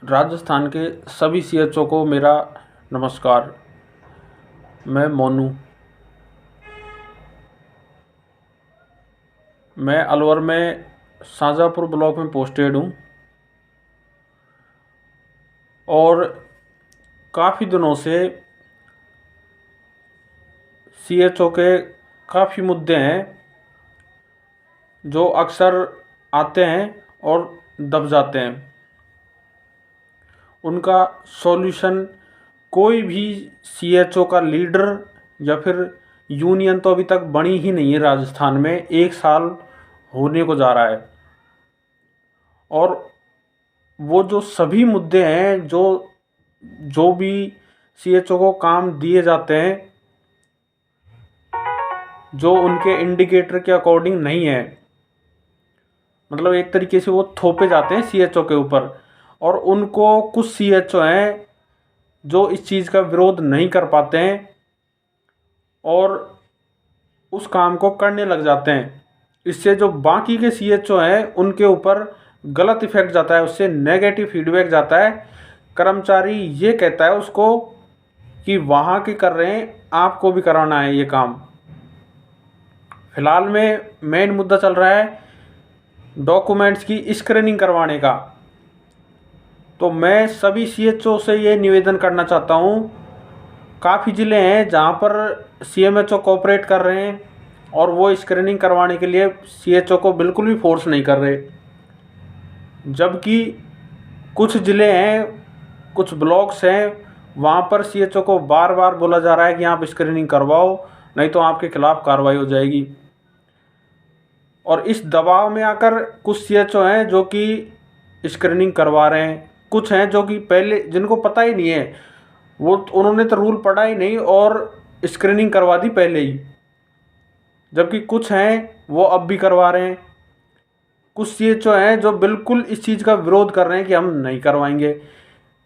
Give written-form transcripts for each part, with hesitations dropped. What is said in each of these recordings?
राजस्थान के सभी सीएचओ को मेरा नमस्कार। मैं मोनू। मैं अलवर में शाहजहाँपुर ब्लॉक में पोस्टेड हूँ और काफ़ी दिनों से सीएचओ के काफ़ी मुद्दे हैं जो अक्सर आते हैं और दब जाते हैं। उनका सॉल्यूशन कोई भी सीएचओ का लीडर या फिर यूनियन तो अभी तक बनी ही नहीं है। राजस्थान में 1 साल होने को जा रहा है और वो जो सभी मुद्दे हैं जो जो भी सीएचओ को काम दिए जाते हैं जो उनके इंडिकेटर के अकॉर्डिंग नहीं है, मतलब एक तरीके से वो थोपे जाते हैं सीएचओ के ऊपर। और उनको कुछ सीएचओ हैं जो इस चीज़ का विरोध नहीं कर पाते हैं और उस काम को करने लग जाते हैं। इससे जो बाकी के सीएचओ हैं उनके ऊपर गलत इफेक्ट जाता है, उससे नेगेटिव फीडबैक जाता है। कर्मचारी ये कहता है उसको कि वहाँ के कर रहे हैं, आपको भी कराना है ये काम। फिलहाल में मेन मुद्दा चल रहा है डॉक्यूमेंट्स की स्क्रीनिंग करवाने का। तो मैं सभी सीएचओ से ये निवेदन करना चाहता हूँ, काफ़ी ज़िले हैं जहाँ पर सीएमएचओ कोऑपरेट कर रहे हैं और वो स्क्रीनिंग करवाने के लिए सीएचओ को बिल्कुल भी फोर्स नहीं कर रहे, जबकि कुछ ज़िले हैं, कुछ ब्लॉक्स हैं, वहाँ पर सीएचओ को बार बार बोला जा रहा है कि आप स्क्रीनिंग करवाओ, नहीं तो आपके खिलाफ़ कार्रवाई हो जाएगी। और इस दबाव में आकर कुछ सीएचओ हैं जो कि स्क्रीनिंग करवा रहे हैं, कुछ हैं जो कि पहले जिनको पता ही नहीं है, वो उन्होंने तो रूल पढ़ा ही नहीं और स्क्रीनिंग करवा दी पहले ही। जबकि कुछ हैं वो अब भी करवा रहे हैं। कुछ सीएचओ हैं जो बिल्कुल इस चीज़ का विरोध कर रहे हैं कि हम नहीं करवाएंगे।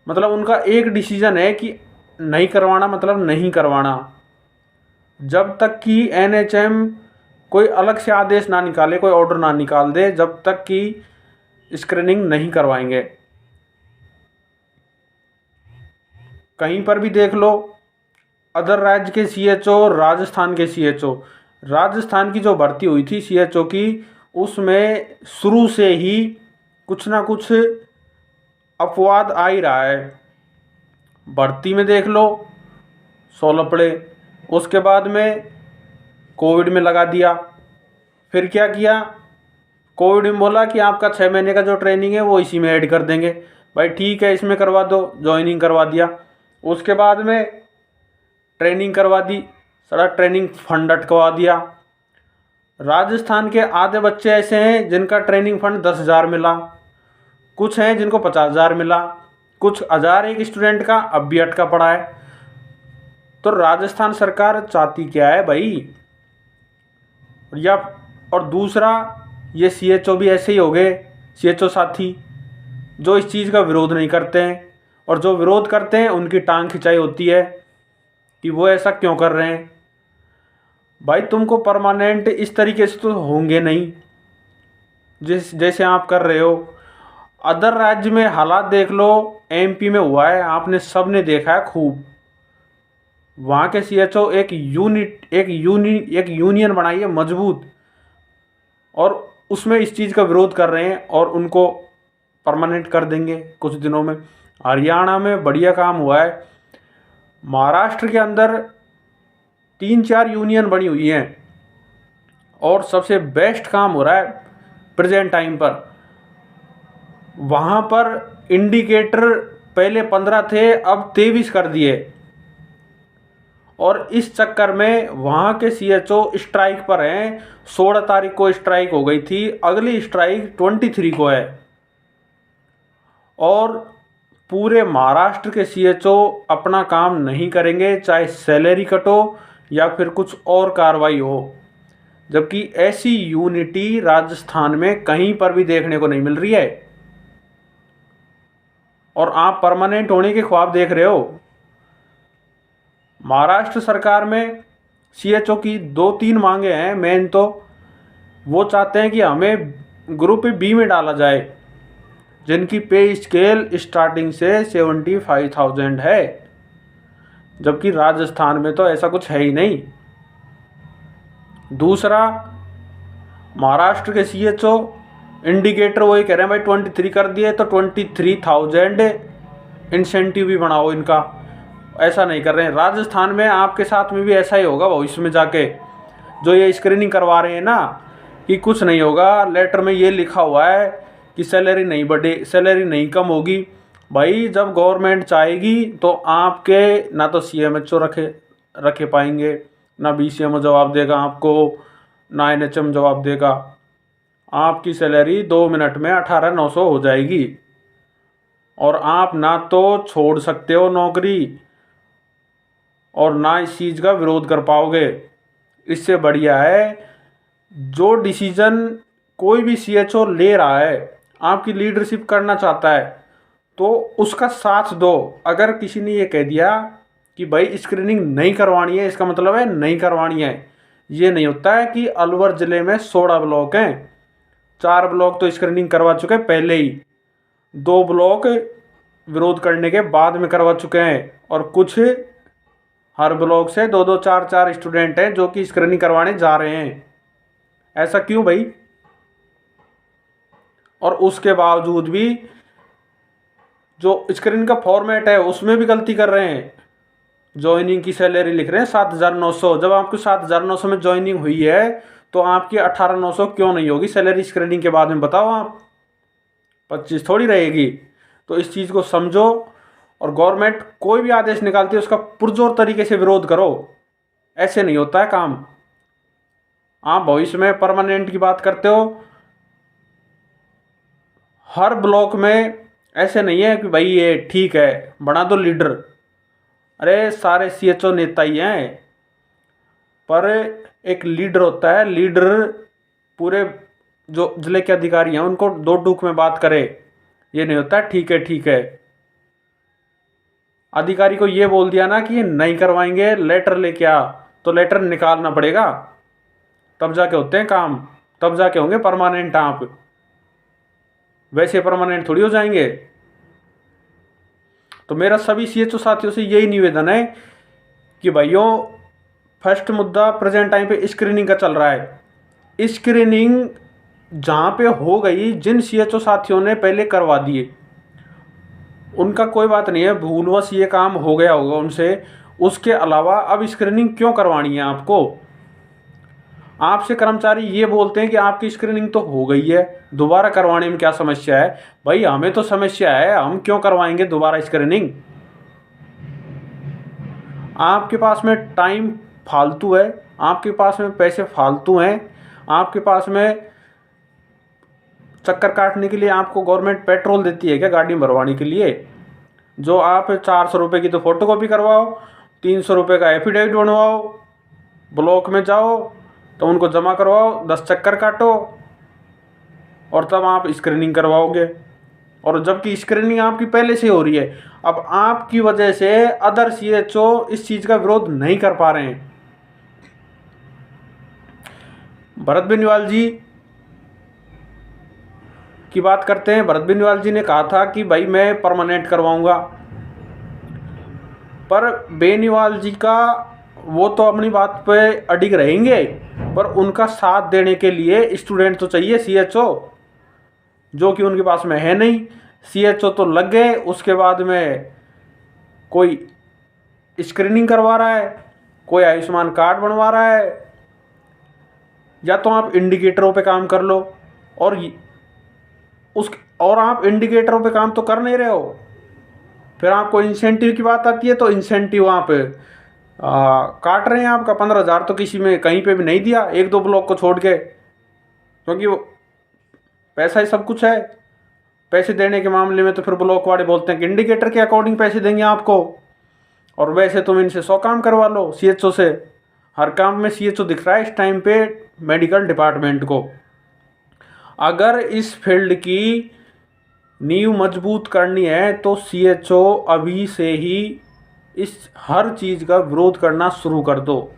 मतलब उनका एक डिसीजन है कि नहीं करवाना, मतलब नहीं करवाना। जब तक कि एनएचएम कोई अलग से आदेश ना निकाले, कोई ऑर्डर ना निकाल दे, जब तक कि स्क्रीनिंग नहीं करवाएंगे। कहीं पर भी देख लो, अदर राज्य के सीएचओ, राजस्थान के सीएचओ, राजस्थान की जो भर्ती हुई थी सीएचओ की, उसमें शुरू से ही कुछ ना कुछ अपवाद आ ही रहा है। भर्ती में देख लो 16 पड़े, उसके बाद में कोविड में लगा दिया। फिर क्या किया, कोविड में बोला कि आपका 6 महीने का जो ट्रेनिंग है वो इसी में ऐड कर देंगे। भाई ठीक है, इसमें करवा दो, ज्वाइनिंग करवा दिया। उसके बाद में ट्रेनिंग करवा दी, सारा ट्रेनिंग फंड अटकवा दिया। राजस्थान के आधे बच्चे ऐसे हैं जिनका ट्रेनिंग फंड 10,000 मिला, कुछ हैं जिनको 50,000 मिला, कुछ हज़ार एक स्टूडेंट का अब भी अटका पड़ा है। तो राजस्थान सरकार चाहती क्या है भाई? या और दूसरा, ये सीएचओ भी ऐसे ही हो गए, सीएचओ साथी जो इस चीज़ का विरोध नहीं करते हैं, और जो विरोध करते हैं उनकी टांग खिंचाई होती है कि वो ऐसा क्यों कर रहे हैं। भाई तुमको परमानेंट इस तरीके से तो होंगे नहीं जैसे आप कर रहे हो। अदर राज्य में हालात देख लो, एमपी में हुआ है, आपने सब ने देखा है खूब। वहाँ के सीएचओ एक यूनियन बनाई है मजबूत, और उसमें इस चीज़ का विरोध कर रहे हैं और उनको परमानेंट कर देंगे कुछ दिनों में। हरियाणा में बढ़िया काम हुआ है। महाराष्ट्र के अंदर 3-4 यूनियन बनी हुई हैं और सबसे बेस्ट काम हो रहा है प्रेजेंट टाइम पर। वहाँ पर इंडिकेटर पहले 15 थे, अब 23 कर दिए, और इस चक्कर में वहाँ के सीएचओ स्ट्राइक पर हैं। 16 तारीख को स्ट्राइक हो गई थी, अगली स्ट्राइक 23 को है। और पूरे महाराष्ट्र के सीएचओ अपना काम नहीं करेंगे, चाहे सैलरी कट हो या फिर कुछ और कार्रवाई हो। जबकि ऐसी यूनिटी राजस्थान में कहीं पर भी देखने को नहीं मिल रही है, और आप परमानेंट होने के ख्वाब देख रहे हो। महाराष्ट्र सरकार में सीएचओ की 2-3 मांगे हैं मेन। तो वो चाहते हैं कि हमें ग्रुप बी में डाला जाए, जिनकी पे स्केल स्टार्टिंग से 75,000 है, जबकि राजस्थान में तो ऐसा कुछ है ही नहीं। दूसरा, महाराष्ट्र के सीएचओ इंडिकेटर वही कह रहे हैं भाई 23 कर दिए तो 23,000 इंसेंटिव भी बढ़ाओ इनका, ऐसा नहीं कर रहे हैं। राजस्थान में आपके साथ में भी ऐसा ही होगा भविष्य में जाके, जो ये स्क्रीनिंग करवा रहे हैं ना, कि कुछ नहीं होगा, लेटर में ये लिखा हुआ है कि सैलरी नहीं बढ़े, सैलरी नहीं कम होगी। भाई जब गवर्नमेंट चाहेगी तो आपके ना तो सीएमएचओ रखे पाएंगे, ना बीसीएमओ जवाब देगा आपको, ना एनएचएम जवाब देगा। आपकी सैलरी 2 मिनट में 18,900 हो जाएगी और आप ना तो छोड़ सकते हो नौकरी और ना इस चीज़ का विरोध कर पाओगे। इससे बढ़िया है जो डिसीजन कोई भी सीएचओ ले रहा है, आपकी लीडरशिप करना चाहता है तो उसका साथ दो। अगर किसी ने ये कह दिया कि भाई स्क्रीनिंग नहीं करवानी है, इसका मतलब है नहीं करवानी है। ये नहीं होता है कि अलवर ज़िले में 16 ब्लॉक हैं, 4 ब्लॉक तो स्क्रीनिंग करवा चुके हैं पहले ही, 2 ब्लॉक विरोध करने के बाद में करवा चुके हैं, और कुछ हर ब्लॉक से 2-2, 4-4 स्टूडेंट हैं जो कि स्क्रीनिंग करवाने जा रहे हैं। ऐसा क्यों भाई? और उसके बावजूद भी जो स्क्रीनिंग का फॉर्मेट है उसमें भी गलती कर रहे हैं। ज्वाइनिंग की सैलरी लिख रहे हैं 7,900, जब आपको 7,900 में ज्वाइनिंग हुई है तो आपकी 18,900 क्यों नहीं होगी सैलरी स्क्रीनिंग के बाद में? बताओ आप, 25 थोड़ी रहेगी। तो इस चीज़ को समझो, और गवर्नमेंट कोई भी आदेश निकालती है उसका पुरजोर तरीके से विरोध करो। ऐसे नहीं होता है काम। आप भविष्य में परमानेंट की बात करते हो, हर ब्लॉक में ऐसे नहीं है कि भाई ये ठीक है बना दो लीडर। अरे सारे सीएचओ नेता ही हैं, पर एक लीडर होता है, लीडर पूरे जो जिले के अधिकारी हैं उनको दो टूक में बात करे। ये नहीं होता ठीक है ठीक है। अधिकारी को ये बोल दिया ना कि ये नहीं करवाएंगे, लेटर लेके आ, तो लेटर निकालना पड़ेगा, तब जाके होते हैं काम, तब जाके होंगे परमानेंट। आप वैसे परमानेंट थोड़ी हो जाएंगे। तो मेरा सभी सीएचओ साथियों से यही निवेदन है कि भाइयों, फर्स्ट मुद्दा प्रेजेंट टाइम पे स्क्रीनिंग का चल रहा है। स्क्रीनिंग जहाँ पे हो गई, जिन सीएचओ साथियों ने पहले करवा दिए उनका कोई बात नहीं है, भूलवश ये काम हो गया होगा उनसे। उसके अलावा अब स्क्रीनिंग क्यों करवानी है आपको? आपसे कर्मचारी ये बोलते हैं कि आपकी स्क्रीनिंग तो हो गई है, दोबारा करवाने में क्या समस्या है? भाई हमें तो समस्या है, हम क्यों करवाएंगे दोबारा स्क्रीनिंग? आपके पास में टाइम फालतू है, आपके पास में पैसे फालतू हैं, आपके पास में चक्कर काटने के लिए आपको गवर्नमेंट पेट्रोल देती है क्या गाड़ी भरवाने के लिए? जो आप 400 रुपये की तो फोटोकॉपी करवाओ, 300 रुपये का एफिडेविट बनवाओ, ब्लॉक में जाओ तो उनको जमा करवाओ, 10 चक्कर काटो और तब आप स्क्रीनिंग करवाओगे। और जबकि स्क्रीनिंग आपकी पहले से हो रही है, अब आपकी वजह से अदर सीएचओ इस चीज़ का विरोध नहीं कर पा रहे हैं। भरत बेनीवाल जी की बात करते हैं। भरत बेनीवाल जी ने कहा था कि भाई मैं परमानेंट करवाऊंगा, पर बेनीवाल जी का वो तो अपनी बात पे अडिग रहेंगे, पर उनका साथ देने के लिए स्टूडेंट तो चाहिए, सीएचओ, जो कि उनके पास में है नहीं। सीएचओ तो लग गए, उसके बाद में कोई स्क्रीनिंग करवा रहा है, कोई आयुष्मान कार्ड बनवा रहा है, या तो आप इंडिकेटरों पे काम कर लो, और आप इंडिकेटरों पे काम तो कर नहीं रहे हो। फिर आपको इंसेंटिव की बात आती है तो इंसेंटिव आप काट रहे हैं। आपका 15,000 तो किसी में कहीं पे भी नहीं दिया, 1-2 ब्लॉक को छोड़ के, क्योंकि वो पैसा ही सब कुछ है। पैसे देने के मामले में तो फिर ब्लॉक वाले बोलते हैं कि इंडिकेटर के अकॉर्डिंग पैसे देंगे आपको, और वैसे तुम इनसे 100 काम करवा लो सीएचओ से। हर काम में सीएचओ दिख रहा है इस टाइम पे मेडिकल डिपार्टमेंट को। अगर इस फील्ड की नींव मजबूत करनी है तो सीएचओ अभी से ही इस हर चीज़ का विरोध करना शुरू कर दो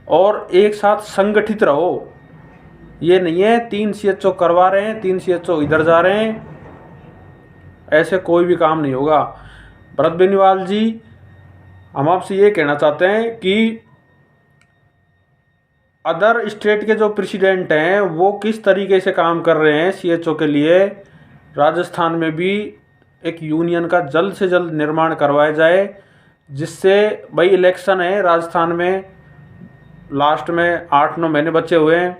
और एक साथ संगठित रहो। ये नहीं है 3 CHO करवा रहे हैं, 3 CHO इधर जा रहे हैं, ऐसे कोई भी काम नहीं होगा। भरत बेनीवाल जी, हम आपसे ये कहना चाहते हैं कि अदर स्टेट के जो प्रेसिडेंट हैं वो किस तरीके से काम कर रहे हैं CHO के लिए, राजस्थान में भी एक यूनियन का जल्द से जल्द निर्माण करवाया जाए, जिससे भाई इलेक्शन है राजस्थान में, लास्ट में 8-9 महीने बचे हुए हैं,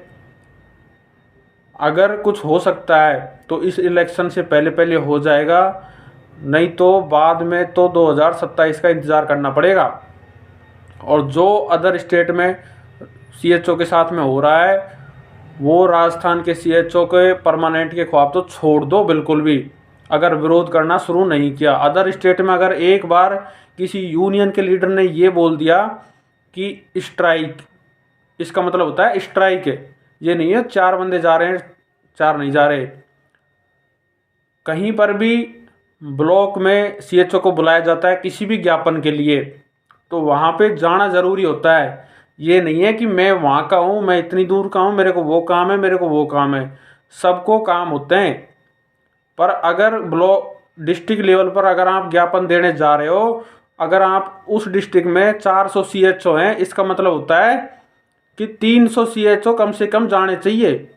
अगर कुछ हो सकता है तो इस इलेक्शन से पहले पहले हो जाएगा, नहीं तो बाद में तो 2027 का इंतज़ार करना पड़ेगा। और जो अदर स्टेट में CHO के साथ में हो रहा है, वो राजस्थान के CHO के परमानेंट के ख्वाब तो छोड़ दो बिल्कुल भी, अगर विरोध करना शुरू नहीं किया। अदर स्टेट में अगर एक बार किसी यूनियन के लीडर ने ये बोल दिया कि स्ट्राइक, इसका मतलब होता है स्ट्राइक है, ये नहीं है 4 बंदे जा रहे हैं 4 नहीं जा रहे। कहीं पर भी ब्लॉक में CHO को बुलाया जाता है किसी भी ज्ञापन के लिए, तो वहाँ पे जाना ज़रूरी होता है। ये नहीं है कि मैं वहाँ का हूँ, मैं इतनी दूर का हूँ, मेरे को वो काम है, मेरे को वो काम है, सबको काम होते हैं। पर अगर ब्लॉक डिस्ट्रिक्ट लेवल पर अगर आप ज्ञापन देने जा रहे हो, अगर आप उस डिस्ट्रिक्ट में 400 CHO हैं, इसका मतलब होता है कि 300 CHO कम से कम जाने चाहिए,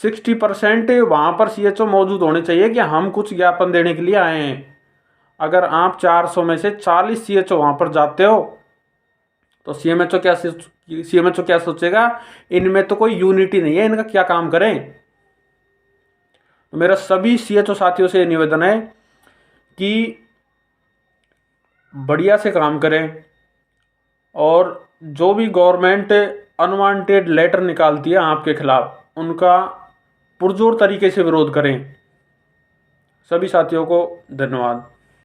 60% वहाँ पर CHO मौजूद होने चाहिए कि हम कुछ ज्ञापन देने के लिए आए हैं। अगर आप 400 में से 40 CHO वहाँ पर जाते हो तो CMHO क्या सोचेगा, इनमें तो कोई यूनिटी नहीं है, इनका क्या काम करें। तो मेरा सभी CHO साथियों से निवेदन है कि बढ़िया से काम करें, और जो भी गवर्नमेंट अनवांटेड लेटर निकालती है आपके खिलाफ, उनका पुरजोर तरीके से विरोध करें। सभी साथियों को धन्यवाद।